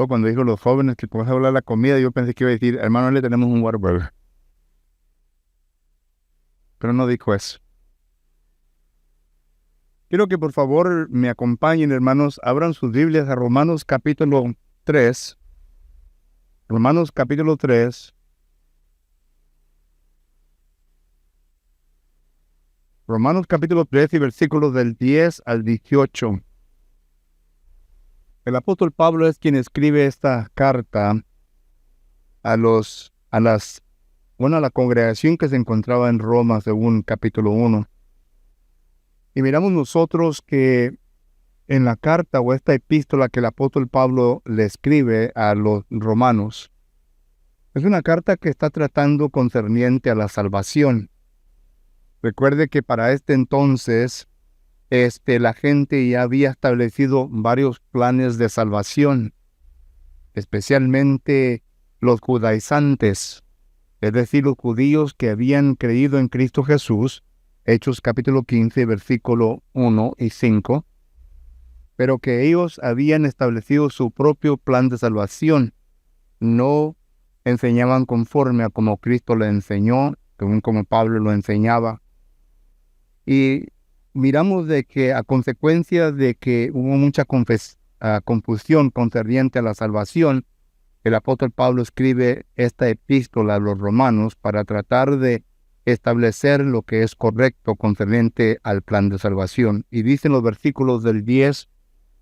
Cuando dijo los jóvenes que podemos hablar de la comida, yo pensé que iba a decir, hermano, le tenemos un Whataburger. Pero no dijo eso. Quiero que por favor me acompañen, hermanos, abran sus Biblias a Romanos capítulo 3. Romanos capítulo 3. Romanos capítulo 3 y versículos del 10 al 18. El apóstol Pablo es quien escribe esta carta a la congregación que se encontraba en Roma, según capítulo 1. Y miramos nosotros que en la carta o esta epístola que el apóstol Pablo le escribe a los romanos, es una carta que está tratando concerniente a la salvación. Recuerde que para este entonces, la gente ya había establecido varios planes de salvación, especialmente los judaizantes, es decir, los judíos que habían creído en Cristo Jesús, Hechos capítulo 15, versículo 1 y 5, pero que ellos habían establecido su propio plan de salvación. No enseñaban conforme a como Cristo le enseñó, según como Pablo lo enseñaba. Y miramos de que a consecuencia de que hubo mucha confusión concerniente a la salvación, el apóstol Pablo escribe esta epístola a los romanos para tratar de establecer lo que es correcto concerniente al plan de salvación. Y dicen los versículos del 10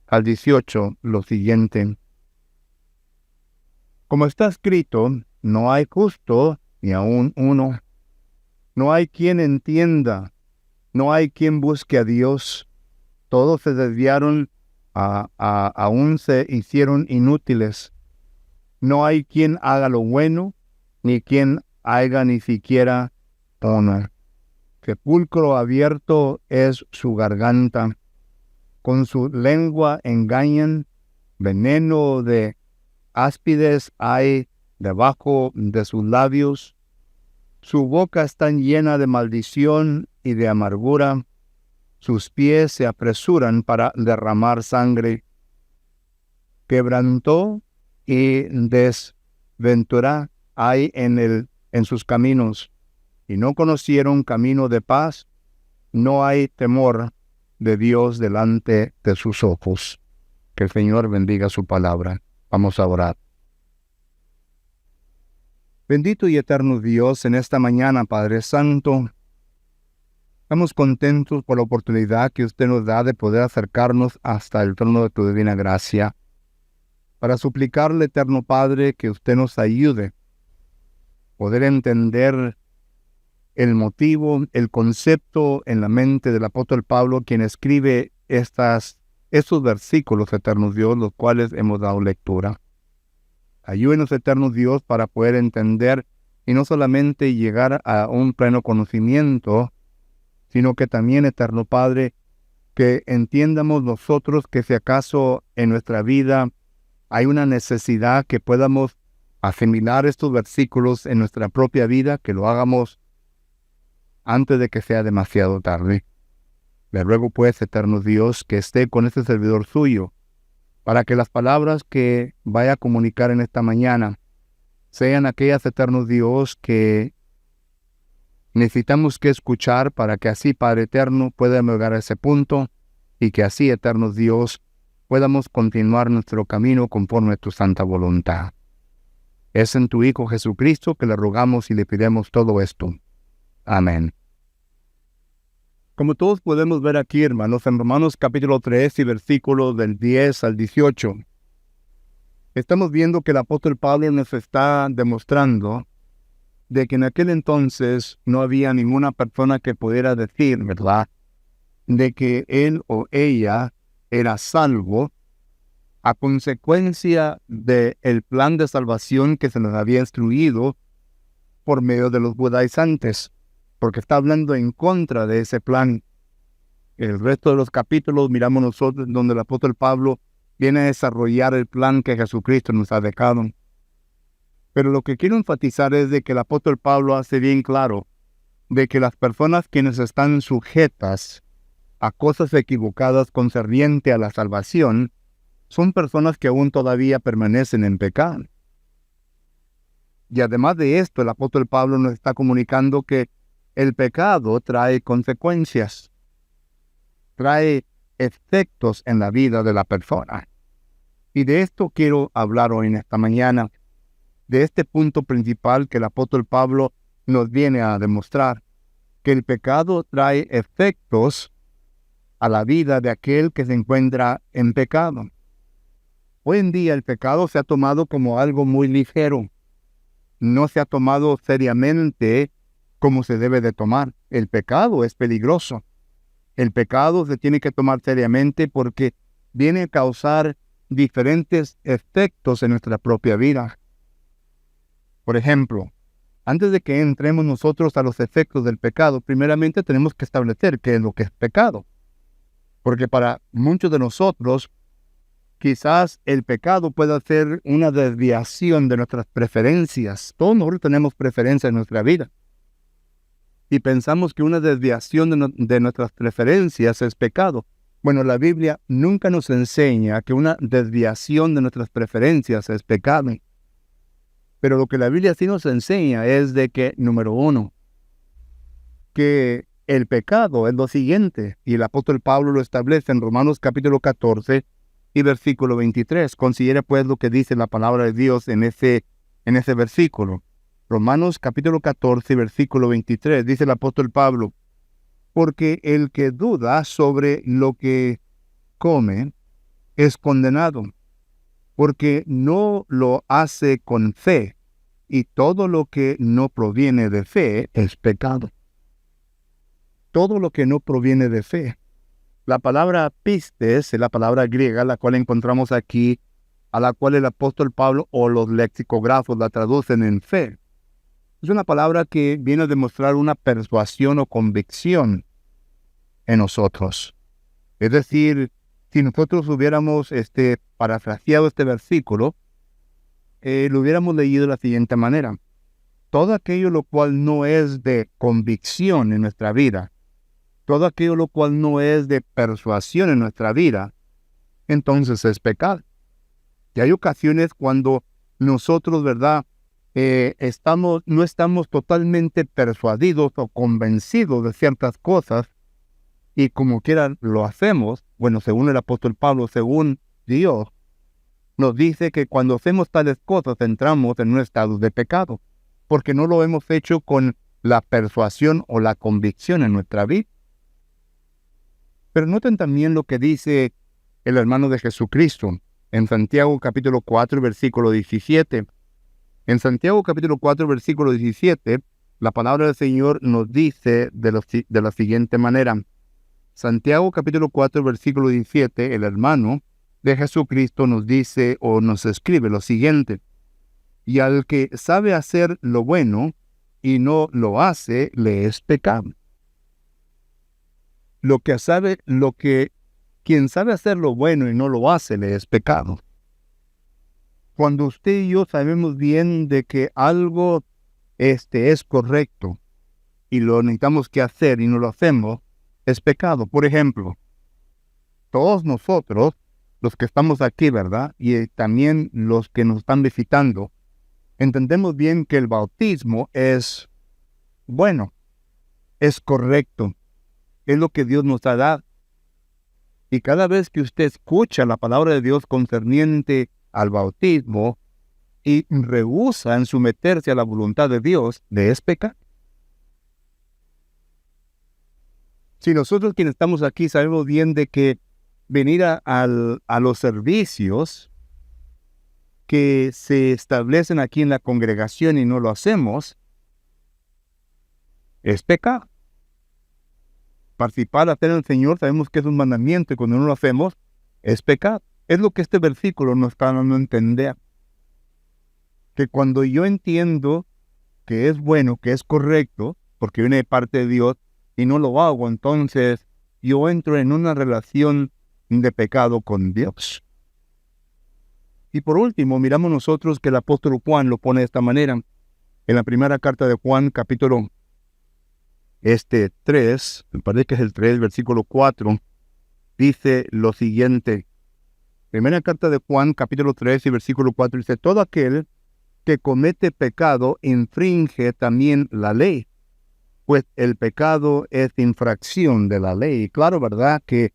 al 18 lo siguiente: como está escrito, no hay justo ni aun uno, no hay quien entienda, no hay quien busque a Dios. Todos se desviaron, aún se hicieron inútiles. No hay quien haga lo bueno, ni quien haga ni siquiera honor. Sepulcro abierto es su garganta. Con su lengua engañan. Veneno de áspides hay debajo de sus labios. Su boca está llena de maldición y de amargura. Sus pies se apresuran para derramar sangre. Quebrantó y desventura hay en sus caminos, y no conocieron camino de paz. No hay temor de Dios delante de sus ojos. Que el Señor bendiga su palabra. Vamos a orar. Bendito y eterno Dios, en esta mañana, Padre Santo, estamos contentos por la oportunidad que usted nos da de poder acercarnos hasta el trono de tu divina gracia, para suplicarle, eterno Padre, que usted nos ayude a poder entender el motivo, el concepto en la mente del apóstol Pablo, quien escribe estos versículos, eterno Dios, los cuales hemos dado lectura. Ayúdenos, eterno Dios, para poder entender y no solamente llegar a un pleno conocimiento, sino que también, eterno Padre, que entiendamos nosotros que si acaso en nuestra vida hay una necesidad que podamos asimilar estos versículos en nuestra propia vida, que lo hagamos antes de que sea demasiado tarde. Le ruego pues, eterno Dios, que esté con este servidor suyo, para que las palabras que vaya a comunicar en esta mañana sean aquellas, eterno Dios, que necesitamos que escuchar para que así, Padre eterno, podamos llegar a ese punto y que así, eterno Dios, podamos continuar nuestro camino conforme a tu santa voluntad. Es en tu Hijo Jesucristo que le rogamos y le pedimos todo esto. Amén. Como todos podemos ver aquí, hermanos, en Romanos capítulo 3 y versículos del 10 al 18, estamos viendo que el apóstol Pablo nos está demostrando de que en aquel entonces no había ninguna persona que pudiera decir, ¿verdad?, de que él o ella era salvo a consecuencia del plan de salvación que se nos había instruido por medio de los judaizantes, porque está hablando en contra de ese plan. El resto de los capítulos miramos nosotros donde el apóstol Pablo viene a desarrollar el plan que Jesucristo nos ha dejado. Pero lo que quiero enfatizar es de que el apóstol Pablo hace bien claro de que las personas quienes están sujetas a cosas equivocadas concerniente a la salvación son personas que aún todavía permanecen en pecado. Y además de esto, el apóstol Pablo nos está comunicando que el pecado trae consecuencias, trae efectos en la vida de la persona. Y de esto quiero hablar hoy en esta mañana, de este punto principal que el apóstol Pablo nos viene a demostrar, que el pecado trae efectos a la vida de aquel que se encuentra en pecado. Hoy en día el pecado se ha tomado como algo muy ligero, no se ha tomado seriamente como se debe de tomar. El pecado es peligroso. El pecado se tiene que tomar seriamente porque viene a causar diferentes efectos en nuestra propia vida. Por ejemplo, antes de que entremos nosotros a los efectos del pecado, primeramente tenemos que establecer qué es lo que es pecado. Porque para muchos de nosotros, quizás el pecado pueda ser una desviación de nuestras preferencias. Todos nosotros tenemos preferencias en nuestra vida. Y pensamos que una desviación de nuestras preferencias es pecado. Bueno, la Biblia nunca nos enseña que una desviación de nuestras preferencias es pecado. Pero lo que la Biblia sí nos enseña es de que, número uno, que el pecado es lo siguiente, y el apóstol Pablo lo establece en Romanos capítulo 14 y versículo 23. Considere pues lo que dice la palabra de Dios en ese versículo. Romanos capítulo 14 y versículo 23, dice el apóstol Pablo: porque el que duda sobre lo que come es condenado, porque no lo hace con fe, y todo lo que no proviene de fe es pecado. Todo lo que no proviene de fe. La palabra pistes es la palabra griega, la cual encontramos aquí, a la cual el apóstol Pablo o los lexicógrafos la traducen en fe. Es una palabra que viene a demostrar una persuasión o convicción en nosotros. Es decir, si nosotros hubiéramos parafraseado este versículo, lo hubiéramos leído de la siguiente manera: todo aquello lo cual no es de convicción en nuestra vida, todo aquello lo cual no es de persuasión en nuestra vida, entonces es pecado. Y hay ocasiones cuando nosotros, ¿verdad?, no estamos totalmente persuadidos o convencidos de ciertas cosas, y como quiera lo hacemos. Bueno, según el apóstol Pablo, según Dios, nos dice que cuando hacemos tales cosas entramos en un estado de pecado, porque no lo hemos hecho con la persuasión o la convicción en nuestra vida. Pero noten también lo que dice el hermano de Jesucristo en Santiago capítulo 4, versículo 17. En Santiago capítulo 4, versículo 17, la palabra del Señor nos dice de la siguiente manera. Santiago capítulo 4, versículo 17, el hermano de Jesucristo nos dice o nos escribe lo siguiente: y al que sabe hacer lo bueno y no lo hace, le es pecado. Quien sabe hacer lo bueno y no lo hace, le es pecado. Cuando usted y yo sabemos bien de que algo es correcto y lo necesitamos que hacer y no lo hacemos, es pecado. Por ejemplo, todos nosotros, los que estamos aquí, ¿verdad?, y también los que nos están visitando, entendemos bien que el bautismo es bueno, es correcto, es lo que Dios nos ha dado. Y cada vez que usted escucha la palabra de Dios concerniente al bautismo y rehúsa en someterse a la voluntad de Dios, le es pecado. Si nosotros quienes estamos aquí sabemos bien de que venir a los servicios que se establecen aquí en la congregación y no lo hacemos, es pecado. Participar, hacer el Señor, sabemos que es un mandamiento, y cuando no lo hacemos, es pecado. Es lo que este versículo nos está dando a entender. Que cuando yo entiendo que es bueno, que es correcto, porque viene de parte de Dios, y no lo hago, entonces yo entro en una relación de pecado con Dios. Y por último, miramos nosotros que el apóstol Juan lo pone de esta manera. En la primera carta de Juan, capítulo 3, me parece que es el 3, versículo 4, dice lo siguiente: Primera carta de Juan, capítulo 3 y versículo 4, dice, todo aquel que comete pecado infringe también la ley, pues el pecado es infracción de la ley. Y claro, ¿verdad? Que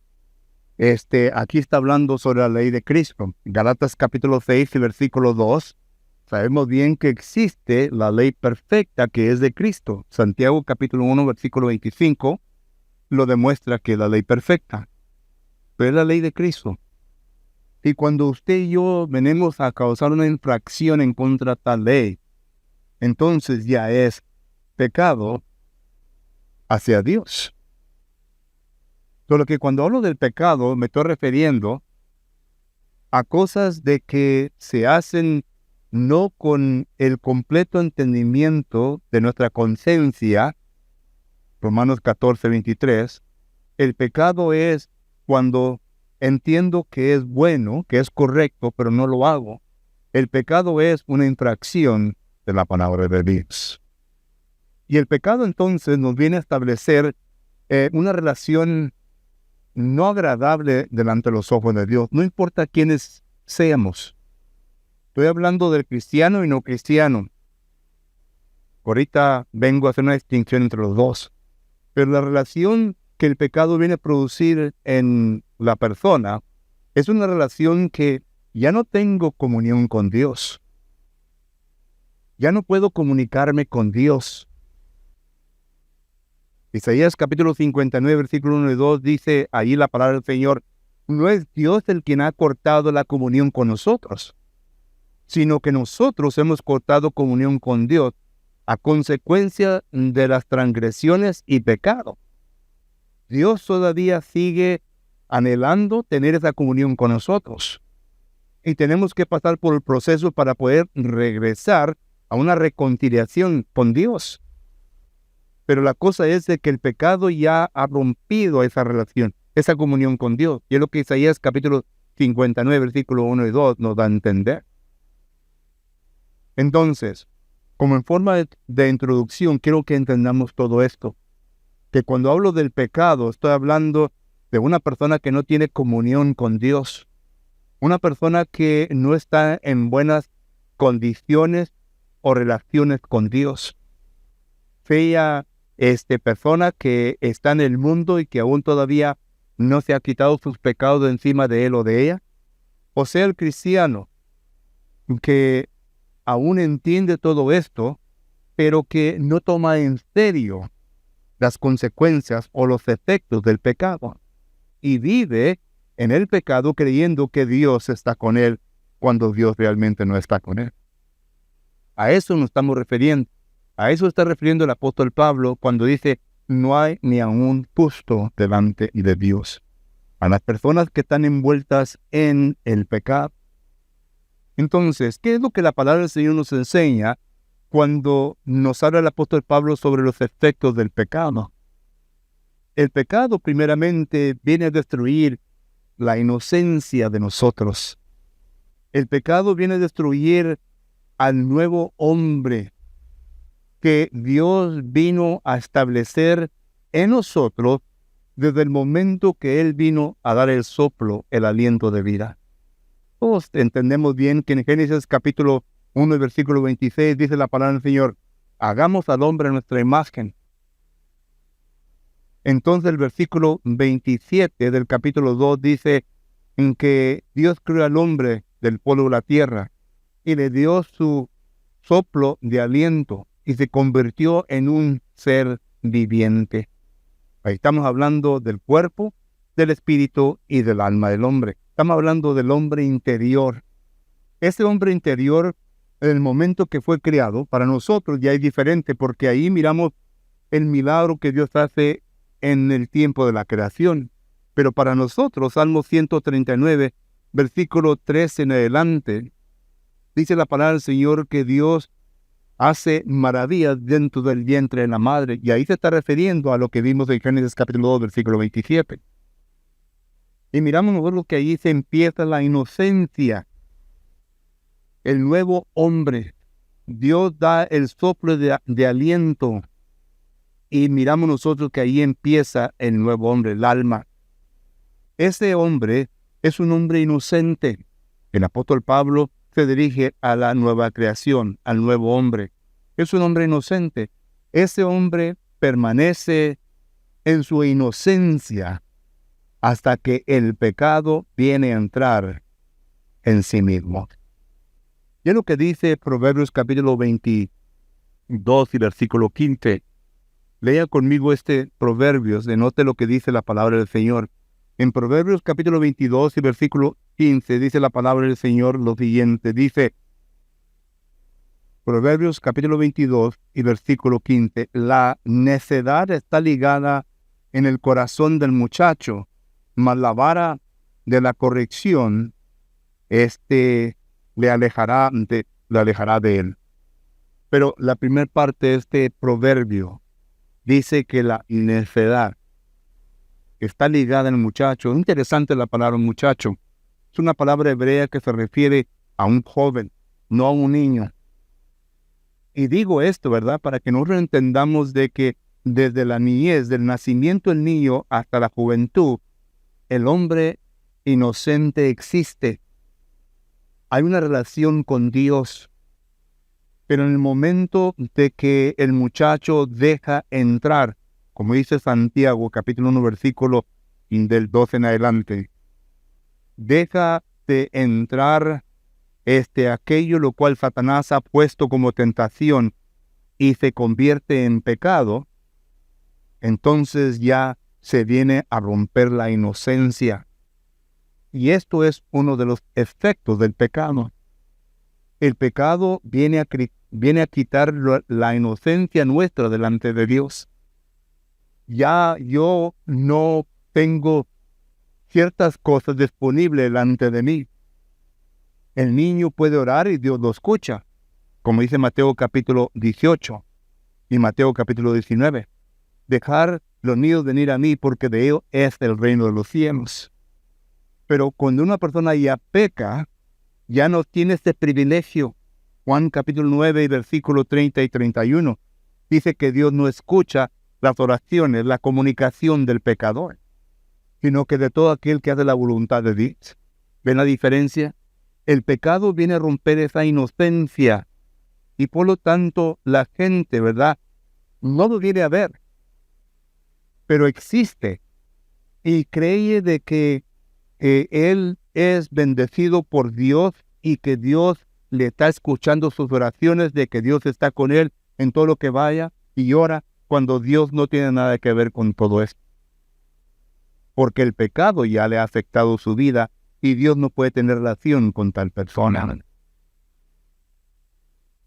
aquí está hablando sobre la ley de Cristo. Galatas capítulo 6 y versículo 2, sabemos bien que existe la ley perfecta que es de Cristo. Santiago capítulo 1, versículo 25, lo demuestra que es la ley perfecta, pero es la ley de Cristo. Y cuando usted y yo venimos a causar una infracción en contra de tal ley, entonces ya es pecado hacia Dios. Solo que cuando hablo del pecado me estoy refiriendo a cosas de que se hacen no con el completo entendimiento de nuestra conciencia. Romanos 14, 23. El pecado es cuando entiendo que es bueno, que es correcto, pero no lo hago. El pecado es una infracción de la palabra de Dios. Y el pecado entonces nos viene a establecer una relación no agradable delante de los ojos de Dios. No importa quiénes seamos. Estoy hablando del cristiano y no cristiano. Ahorita vengo a hacer una distinción entre los dos. Pero la relación que el pecado viene a producir en la persona es una relación que ya no tengo comunión con Dios. Ya no puedo comunicarme con Dios. Isaías capítulo 59, versículo 1 y 2 dice ahí la palabra del Señor, no es Dios el quien ha cortado la comunión con nosotros, sino que nosotros hemos cortado comunión con Dios a consecuencia de las transgresiones y pecado. Dios todavía sigue anhelando tener esa comunión con nosotros. Y tenemos que pasar por el proceso para poder regresar a una reconciliación con Dios. Pero la cosa es de que el pecado ya ha rompido esa relación, esa comunión con Dios. Y es lo que Isaías capítulo 59, versículo 1 y 2 nos da a entender. Entonces, como en forma de introducción, quiero que entendamos todo esto. Que cuando hablo del pecado, estoy hablando de una persona que no tiene comunión con Dios. Una persona que no está en buenas condiciones o relaciones con Dios. Fea persona que está en el mundo y que aún todavía no se ha quitado sus pecados de encima de él o de ella. O sea, el cristiano que aún entiende todo esto, pero que no toma en serio las consecuencias o los efectos del pecado. Y vive en el pecado creyendo que Dios está con él cuando Dios realmente no está con él. A eso nos estamos refiriendo. A eso está refiriendo el apóstol Pablo cuando dice, no hay ni aún justo delante de Dios. A las personas que están envueltas en el pecado. Entonces, ¿qué es lo que la palabra del Señor nos enseña cuando nos habla el apóstol Pablo sobre los efectos del pecado? El pecado primeramente viene a destruir la inocencia de nosotros. El pecado viene a destruir al nuevo hombre que Dios vino a establecer en nosotros desde el momento que Él vino a dar el soplo, el aliento de vida. Todos entendemos bien que en Génesis capítulo 1, versículo 26 dice la palabra del Señor, hagamos al hombre a nuestra imagen. Entonces el versículo 27 del capítulo 2 dice en que Dios creó al hombre del polvo de la tierra y le dio su soplo de aliento y se convirtió en un ser viviente. Ahí estamos hablando del cuerpo, del espíritu y del alma del hombre. Estamos hablando del hombre interior. Ese hombre interior, en el momento que fue creado, para nosotros ya es diferente porque ahí miramos el milagro que Dios hace en el tiempo de la creación. Pero para nosotros, Salmo 139, versículo 13 en adelante, dice la palabra del Señor que Dios hace maravillas dentro del vientre de la madre. Y ahí se está refiriendo a lo que vimos en Génesis capítulo 2, versículo 27. Y miramos nosotros que ahí se empieza la inocencia. El nuevo hombre. Dios da el soplo de aliento. Y miramos nosotros que ahí empieza el nuevo hombre, el alma. Ese hombre es un hombre inocente. El apóstol Pablo se dirige a la nueva creación, al nuevo hombre. Es un hombre inocente. Ese hombre permanece en su inocencia hasta que el pecado viene a entrar en sí mismo. Y es lo que dice Proverbios capítulo 22 y versículo 15. Lea conmigo este Proverbios, denote lo que dice la palabra del Señor. En Proverbios capítulo 22 y versículo 15 dice la palabra del Señor lo siguiente. Dice, Proverbios capítulo 22 y versículo 15. La necedad está ligada en el corazón del muchacho, mas la vara de la corrección, le alejará de él. Pero la primera parte de este proverbio dice que la necedad está ligada al muchacho. Es interesante la palabra muchacho. Es una palabra hebrea que se refiere a un joven, no a un niño. Y digo esto, ¿verdad? Para que nosotros entendamos de que desde la niñez, del nacimiento del niño hasta la juventud, el hombre inocente existe. Hay una relación con Dios. Pero en el momento de que el muchacho deja entrar, como dice Santiago, capítulo 1, versículo del 12 en adelante, deja de entrar aquello lo cual Satanás ha puesto como tentación y se convierte en pecado, entonces ya se viene a romper la inocencia. Y esto es uno de los efectos del pecado. El pecado viene a quitar la inocencia nuestra delante de Dios. Ya yo no tengo ciertas cosas disponibles delante de mí. El niño puede orar y Dios lo escucha, como dice Mateo capítulo 18 y Mateo capítulo 19. Dejar los niños venir a mí porque de ellos es el reino de los cielos. Pero cuando una persona ya peca, ya no tiene este privilegio. Juan capítulo 9 y versículo 30 y 31 dice que Dios no escucha las oraciones, la comunicación del pecador, sino que de todo aquel que hace la voluntad de Dios. ¿Ven la diferencia? El pecado viene a romper esa inocencia y por lo tanto la gente, ¿verdad?, no lo viene a ver, pero existe y cree de que él es bendecido por Dios y que Dios le está escuchando sus oraciones, de que Dios está con él en todo lo que vaya y ora, cuando Dios no tiene nada que ver con todo esto. Porque el pecado ya le ha afectado su vida y Dios no puede tener relación con tal persona.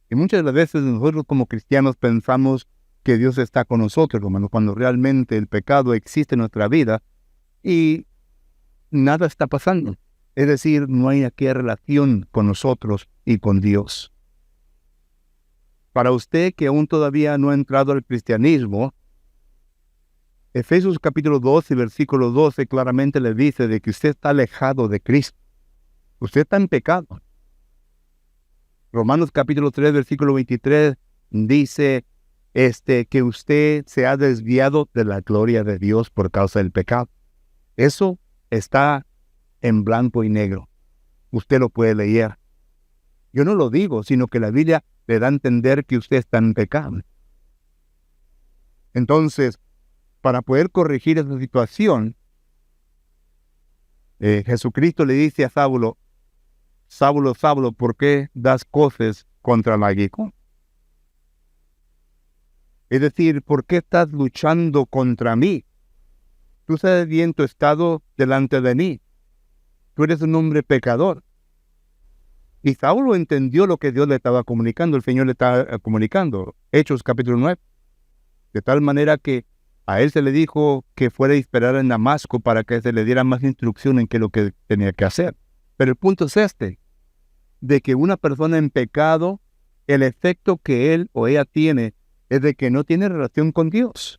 Y muchas de las veces nosotros como cristianos pensamos que Dios está con nosotros, hermano, cuando realmente el pecado existe en nuestra vida y nada está pasando. Es decir, no hay aquí relación con nosotros y con Dios. Para usted que aún todavía no ha entrado al cristianismo, Efesios capítulo 12, versículo 12 claramente le dice de que usted está alejado de Cristo. Usted está en pecado. Romanos capítulo 3, versículo 23 dice que usted se ha desviado de la gloria de Dios por causa del pecado. Eso está en blanco y negro. Usted lo puede leer. Yo no lo digo, sino que la Biblia le da a entender que usted está en pecado. Entonces, para poder corregir esa situación, Jesucristo le dice a Saulo, Saulo, Saulo, ¿por qué das cosas contra el aguijón? Es decir, ¿por qué estás luchando contra mí? Tú sabes bien tu estado delante de mí. Tú eres un hombre pecador. Y Saulo entendió lo que Dios le estaba comunicando, el Señor le estaba comunicando. Hechos capítulo 9. De tal manera que a él se le dijo que fuera a esperar en Damasco para que se le diera más instrucción en qué es lo que tenía que hacer. Pero el punto es de que una persona en pecado, el efecto que él o ella tiene es de que no tiene relación con Dios.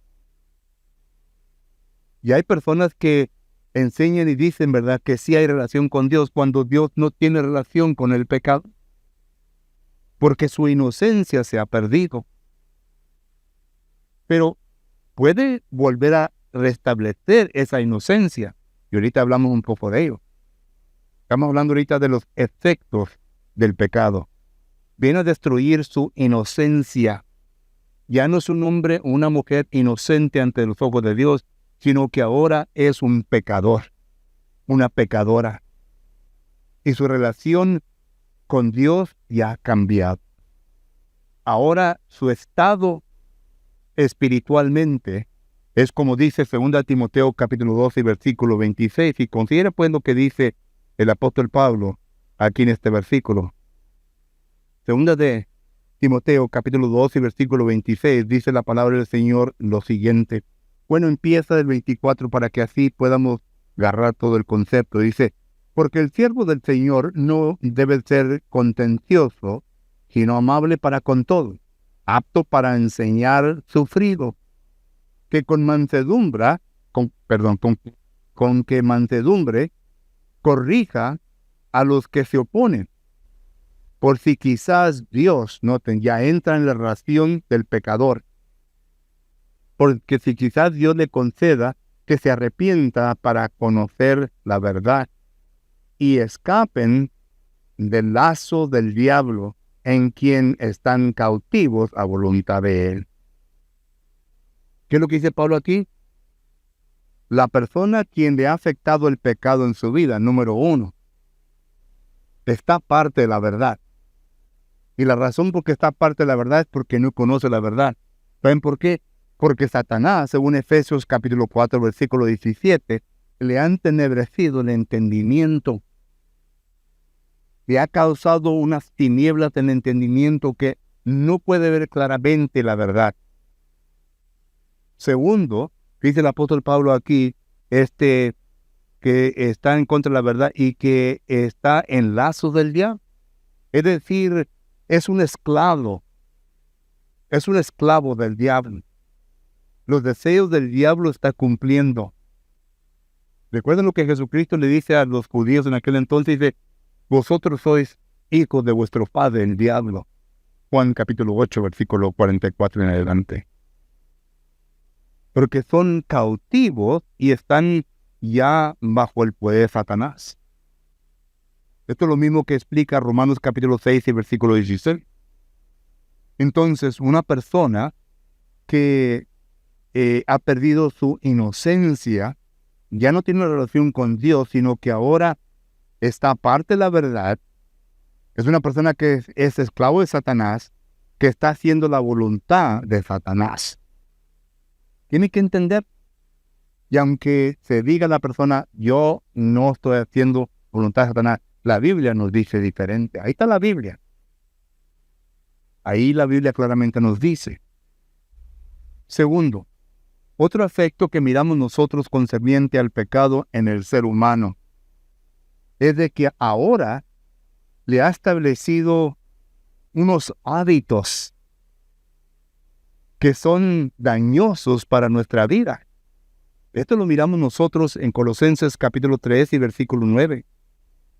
Y hay personas que enseñan y dicen, ¿verdad?, que sí hay relación con Dios cuando Dios no tiene relación con el pecado, porque su inocencia se ha perdido. Pero puede volver a restablecer esa inocencia. Y ahorita hablamos un poco de ello. Estamos hablando ahorita de los efectos del pecado. Viene a destruir su inocencia. Ya no es un hombre o una mujer inocente ante los ojos de Dios, sino que ahora es un pecador, una pecadora. Y su relación con Dios ya ha cambiado. Ahora su estado espiritualmente es como dice 2 Timoteo capítulo 12 versículo 26. Y considera pues lo que dice el apóstol Pablo aquí en este versículo. 2 de Timoteo capítulo 12 versículo 26 dice la palabra del Señor lo siguiente. Bueno, empieza del 24 para que así podamos agarrar todo el concepto. Dice, porque el siervo del Señor no debe ser contencioso, sino amable para con todo, apto para enseñar, sufrido, que con mansedumbre, con que mansedumbre corrija a los que se oponen, por si quizás Dios, noten, ya entra en la relación del pecador, porque si quizás Dios le conceda que se arrepienta para conocer la verdad y escapen del lazo del diablo en quien están cautivos a voluntad de él. ¿Qué es lo que dice Pablo aquí? La persona a quien le ha afectado el pecado en su vida, número 1, está parte de la verdad. Y la razón por qué está parte de la verdad es porque no conoce la verdad. ¿Saben por qué? Porque Satanás, según Efesios capítulo 4, versículo 17, le ha entenebrecido el entendimiento. Le ha causado unas tinieblas en el entendimiento que no puede ver claramente la verdad. Segundo, dice el apóstol Pablo aquí, que está en contra de la verdad y que está en lazos del diablo. Es decir, es un esclavo del diablo. Los deseos del diablo está cumpliendo. Recuerden lo que Jesucristo le dice a los judíos en aquel entonces, dice, vosotros sois hijos de vuestro padre, el diablo. Juan capítulo 8, versículo 44 en adelante. Porque son cautivos y están ya bajo el poder de Satanás. Esto es lo mismo que explica Romanos capítulo 6 y versículo 16. Entonces, una persona que ha perdido su inocencia, ya no tiene una relación con Dios, sino que ahora está aparte de la verdad, es una persona que es esclavo de Satanás, que está haciendo la voluntad de Satanás. Tiene que entender, y aunque se diga a la persona, yo no estoy haciendo voluntad de Satanás, la Biblia nos dice diferente. Ahí está la Biblia. Ahí la Biblia claramente nos dice. Segundo, otro efecto que miramos nosotros concerniente al pecado en el ser humano es de que ahora le ha establecido unos hábitos que son dañosos para nuestra vida. Esto lo miramos nosotros en Colosenses capítulo 3 y versículo 9.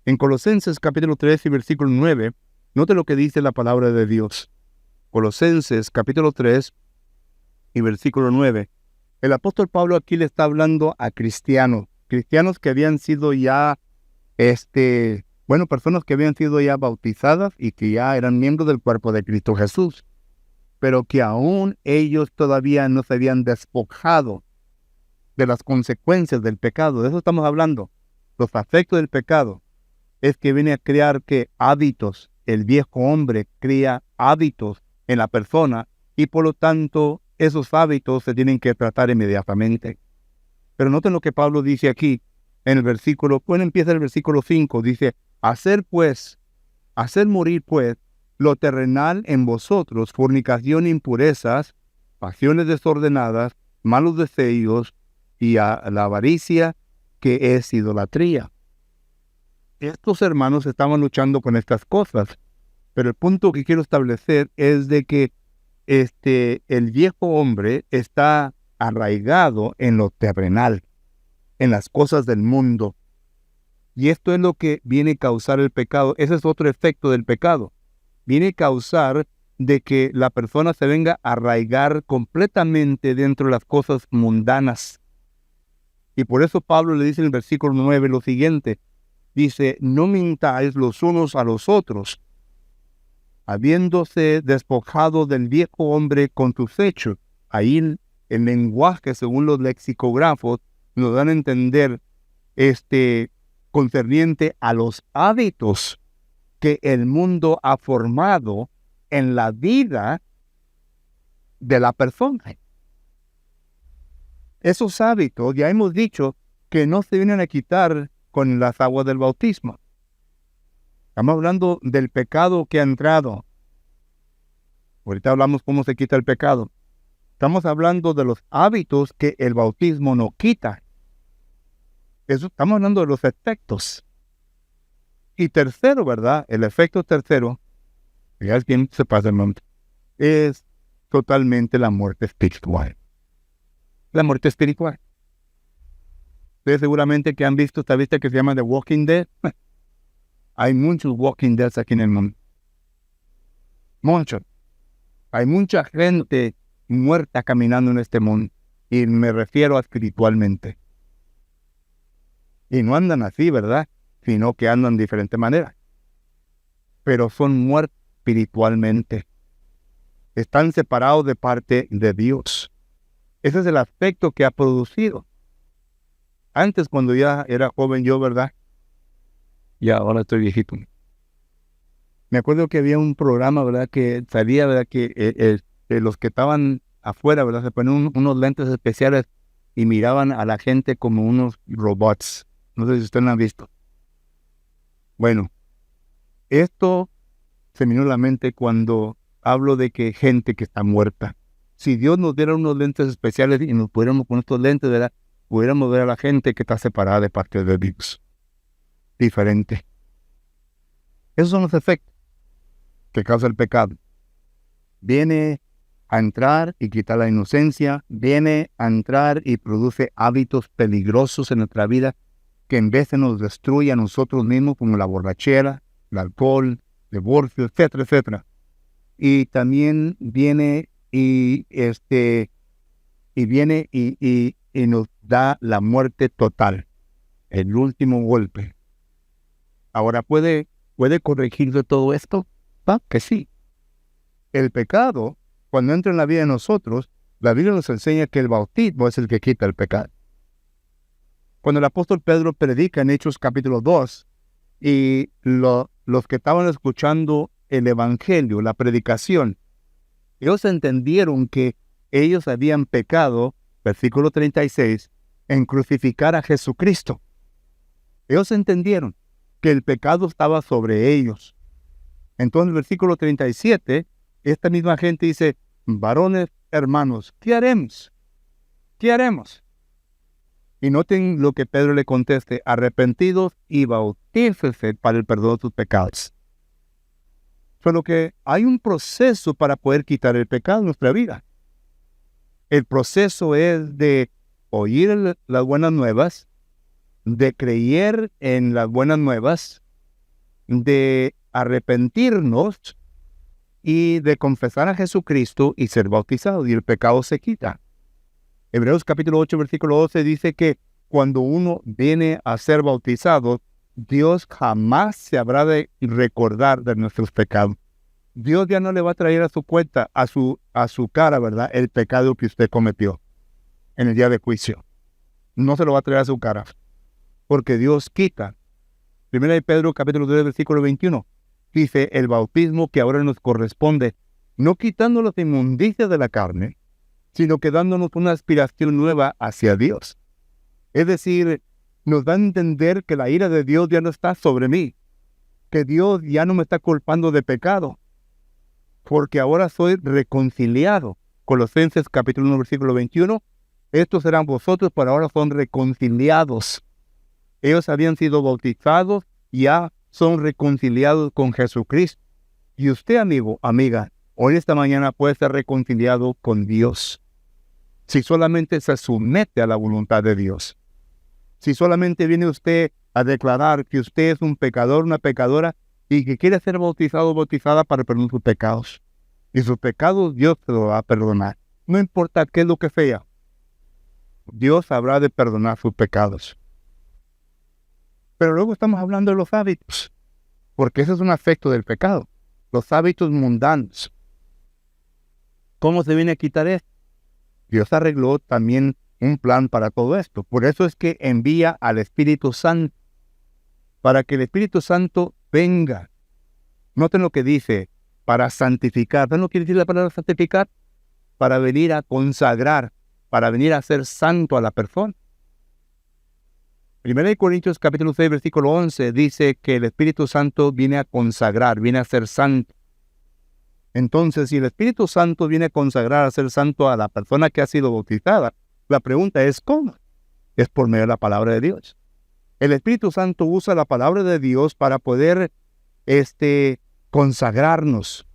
En Colosenses capítulo 3 y versículo 9, note lo que dice la palabra de Dios. Colosenses capítulo 3 y versículo 9. El apóstol Pablo aquí le está hablando a cristianos que habían sido ya, personas que habían sido ya bautizadas y que ya eran miembros del cuerpo de Cristo Jesús, pero que aún ellos todavía no se habían despojado de las consecuencias del pecado. De eso estamos hablando. Los efectos del pecado es que viene a crear hábitos. El viejo hombre crea hábitos en la persona y por lo tanto esos hábitos se tienen que tratar inmediatamente. Pero noten lo que Pablo dice aquí en el versículo, empieza el versículo 5, dice, hacer morir pues lo terrenal en vosotros, fornicación, impurezas, pasiones desordenadas, malos deseos y a la avaricia, que es idolatría. Estos hermanos estaban luchando con estas cosas, pero el punto que quiero establecer es de que el viejo hombre está arraigado en lo terrenal, en las cosas del mundo. Y esto es lo que viene a causar el pecado. Ese es otro efecto del pecado. Viene a causar de que la persona se venga a arraigar completamente dentro de las cosas mundanas. Y por eso Pablo le dice en el versículo 9 lo siguiente, Dice, no mintáis los unos a los otros, habiéndose despojado del viejo hombre con tus hechos. Ahí el lenguaje, según los lexicógrafos, nos dan a entender concerniente a los hábitos que el mundo ha formado en la vida de la persona. Esos hábitos, ya hemos dicho, que no se vienen a quitar con las aguas del bautismo. Estamos hablando del pecado que ha entrado. Ahorita hablamos cómo se quita el pecado. Estamos hablando de los hábitos que el bautismo no quita. Estamos hablando de los efectos. Y tercero, ¿verdad? El efecto tercero, ya el tiempo se pasa el momento, es totalmente la muerte espiritual. La muerte espiritual. Ustedes seguramente que han visto esta vista que se llama The Walking Dead. Hay muchos Walking Deads aquí en el mundo. Muchos. Hay mucha gente muerta caminando en este mundo. Y me refiero a espiritualmente. Y no andan así, ¿verdad? Sino que andan de diferente manera. Pero son muertos espiritualmente. Están separados de parte de Dios. Ese es el aspecto que ha producido. Antes, cuando ya era joven yo, ¿verdad? Y ahora estoy viejito. Me acuerdo que había un programa, ¿verdad? Que salía, ¿verdad? Que los que estaban afuera, ¿verdad? Se ponían unos lentes especiales y miraban a la gente como unos robots. No sé si ustedes lo han visto. Bueno, esto se me vino a la mente cuando hablo de que gente que está muerta. Si Dios nos diera unos lentes especiales y nos pudiéramos poner estos lentes, ¿verdad? Pudiéramos ver a la gente que está separada de parte de Dios. Diferente. Esos son los efectos que causa el pecado. Viene a entrar y quitar la inocencia, viene a entrar y produce hábitos peligrosos en nuestra vida que en vez de nos destruye a nosotros mismos, como la borrachera, el alcohol, el divorcio, etcétera, etcétera. Y también viene y nos da la muerte total, el último golpe. Ahora, ¿puede corregir de todo esto? Que sí. El pecado, cuando entra en la vida de nosotros, la Biblia nos enseña que el bautismo es el que quita el pecado. Cuando el apóstol Pedro predica en Hechos capítulo 2, y los que estaban escuchando el evangelio, la predicación, ellos entendieron que ellos habían pecado, versículo 36, en crucificar a Jesucristo. Ellos entendieron que el pecado estaba sobre ellos. Entonces, el versículo 37, esta misma gente dice, varones, hermanos, ¿qué haremos? ¿Qué haremos? Y noten lo que Pedro le conteste, arrepentidos y bautícense para el perdón de sus pecados. Solo que hay un proceso para poder quitar el pecado en nuestra vida. El proceso es de oír las buenas nuevas, de creer en las buenas nuevas, de arrepentirnos y de confesar a Jesucristo y ser bautizados, y el pecado se quita. Hebreos capítulo 8, versículo 12 dice que cuando uno viene a ser bautizado, Dios jamás se habrá de recordar de nuestros pecados. Dios ya no le va a traer a su cuenta, a su cara, ¿verdad?, el pecado que usted cometió en el día de juicio. No se lo va a traer a su cara, porque Dios quita. Primera de Pedro capítulo 3, versículo 21, dice, el bautismo que ahora nos corresponde, no quitando las inmundicias de la carne, sino que dándonos una aspiración nueva hacia Dios. Es decir, nos da a entender que la ira de Dios ya no está sobre mí, que Dios ya no me está culpando de pecado, porque ahora soy reconciliado. Colosenses capítulo 1, versículo 21, estos eran vosotros, pero ahora son reconciliados. Ellos habían sido bautizados, ya son reconciliados con Jesucristo. Y usted, amigo, amiga, hoy esta mañana puede ser reconciliado con Dios. Si solamente se somete a la voluntad de Dios. Si solamente viene usted a declarar que usted es un pecador, una pecadora, y que quiere ser bautizado o bautizada para perdonar sus pecados. Y sus pecados Dios se los va a perdonar. No importa qué es lo que sea. Dios habrá de perdonar sus pecados. Pero luego estamos hablando de los hábitos, porque ese es un efecto del pecado. Los hábitos mundanos. ¿Cómo se viene a quitar esto? Dios arregló también un plan para todo esto. Por eso es que envía al Espíritu Santo, para que el Espíritu Santo venga. Noten lo que dice, para santificar. ¿Saben lo que quiere decir la palabra santificar? Para venir a consagrar, para venir a ser santo a la persona. 1 Corintios capítulo 6, versículo 11 dice que el Espíritu Santo viene a consagrar, viene a ser santo. Entonces, si el Espíritu Santo viene a consagrar, a ser santo a la persona que ha sido bautizada, la pregunta es ¿cómo? Es por medio de la palabra de Dios. El Espíritu Santo usa la palabra de Dios para poder consagrarnos.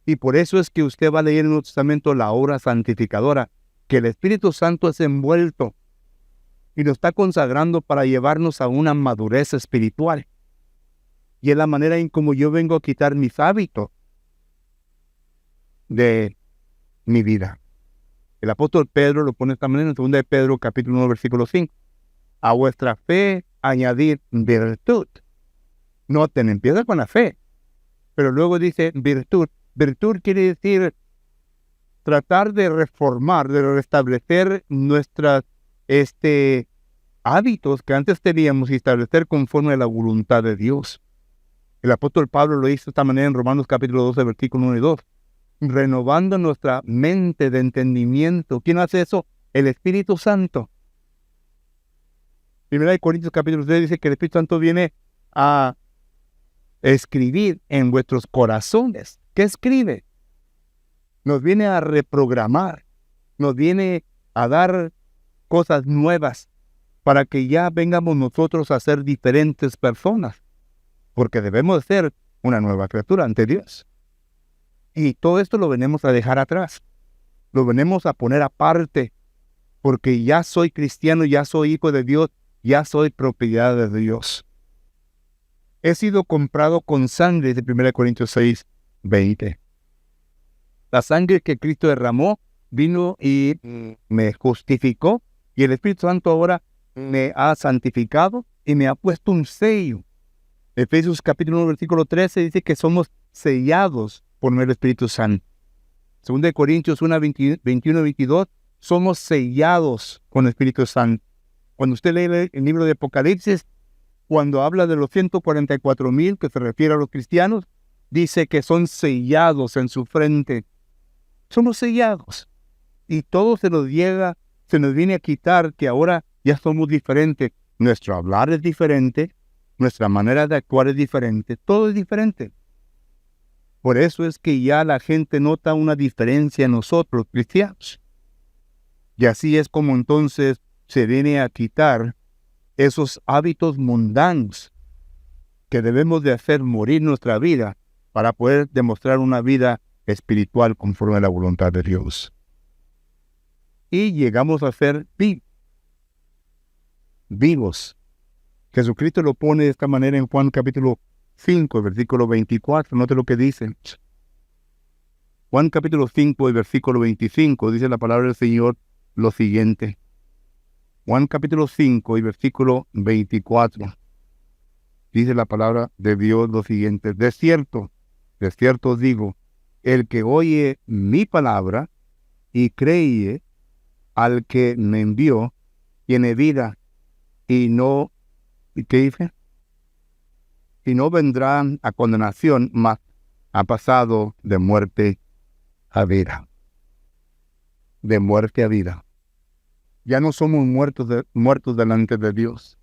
Y por eso es que usted va a leer en el Nuevo Testamento la obra santificadora, que el Espíritu Santo es envuelto y nos está consagrando para llevarnos a una madurez espiritual. Y es la manera en como yo vengo a quitar mis hábitos de mi vida. El apóstol Pedro lo pone de esta manera en 2 de Pedro capítulo 1 versículo 5. A vuestra fe añadir virtud. Noten, empieza con la fe, pero luego dice virtud. Virtud quiere decir tratar de reformar, de restablecer nuestros hábitos que antes teníamos y establecer conforme a la voluntad de Dios. El apóstol Pablo lo hizo de esta manera en Romanos capítulo 12, versículo 1 y 2. Renovando nuestra mente de entendimiento. ¿Quién hace eso? El Espíritu Santo. 1 Corintios capítulo 3 dice que el Espíritu Santo viene a escribir en vuestros corazones. ¿Qué escribe? Nos viene a reprogramar. Nos viene a dar cosas nuevas para que ya vengamos nosotros a ser diferentes personas. Porque debemos ser una nueva criatura ante Dios. Y todo esto lo venimos a dejar atrás. Lo venimos a poner aparte. Porque ya soy cristiano, ya soy hijo de Dios, ya soy propiedad de Dios. He sido comprado con sangre, de 1 Corintios 6, 20. La sangre que Cristo derramó vino y me justificó. Y el Espíritu Santo ahora me ha santificado y me ha puesto un sello. Efesios capítulo 1, versículo 13 dice que somos sellados por el Espíritu Santo. 2 Corintios 1, 21 y 22, somos sellados con el Espíritu Santo. Cuando usted lee el libro de Apocalipsis, cuando habla de los 144,000, que se refiere a los cristianos, dice que son sellados en su frente. Somos sellados. Y todo se nos viene a quitar, que ahora ya somos diferentes. Nuestro hablar es diferente, nuestra manera de actuar es diferente, todo es diferente. Por eso es que ya la gente nota una diferencia en nosotros, cristianos. Y así es como entonces se viene a quitar esos hábitos mundanos que debemos de hacer morir nuestra vida para poder demostrar una vida espiritual conforme a la voluntad de Dios. Y llegamos a ser vivos. Jesucristo lo pone de esta manera en Juan capítulo 5, versículo 24. Note lo que dice. Juan capítulo 5, versículo 25, dice la palabra del Señor lo siguiente. Juan capítulo 5 y versículo 24. Dice la palabra de Dios lo siguiente. De cierto os digo, el que oye mi palabra y cree al que me envió, tiene vida y no, ¿qué dice? Y no vendrá a condenación, mas ha pasado de muerte a vida. De muerte a vida. Ya no somos muertos delante de Dios,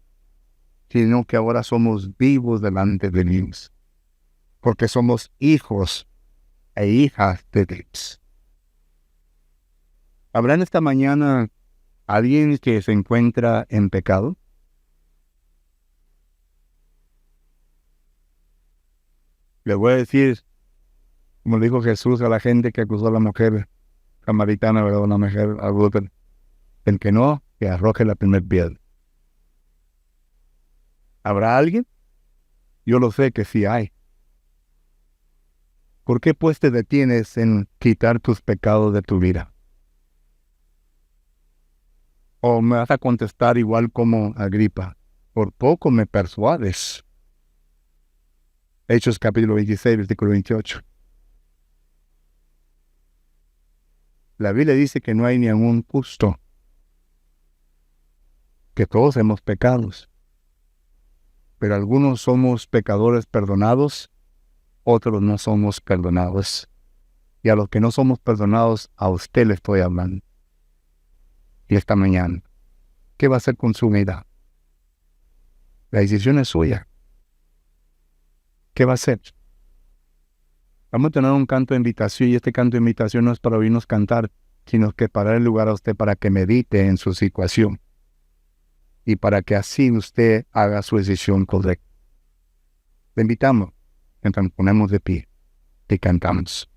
sino que ahora somos vivos delante de Dios, porque somos hijos e hijas de Dios. ¿Habrá en esta mañana alguien que se encuentra en pecado? Le voy a decir, como dijo Jesús a la gente que acusó a la mujer samaritana, ¿verdad? Una mujer adúltera. El que no, que arroje la primer piedra. ¿Habrá alguien? Yo lo sé que sí hay. ¿Por qué pues te detienes en quitar tus pecados de tu vida? ¿O me vas a contestar igual como Agripa? por poco me persuades. Hechos capítulo 26, versículo 28. La Biblia dice que no hay ni un justo, que todos hemos pecado, pero algunos somos pecadores perdonados, otros no somos perdonados. Y a los que no somos perdonados, a usted le estoy hablando. Y esta mañana, ¿qué va a hacer con su vida? La decisión es suya. ¿Qué va a hacer? Vamos a tener un canto de invitación, y este canto de invitación no es para oírnos cantar, sino que para dar el lugar a usted para que medite en su situación y para que así usted haga su decisión correcta. Le invitamos, mientras nos ponemos de pie y cantamos.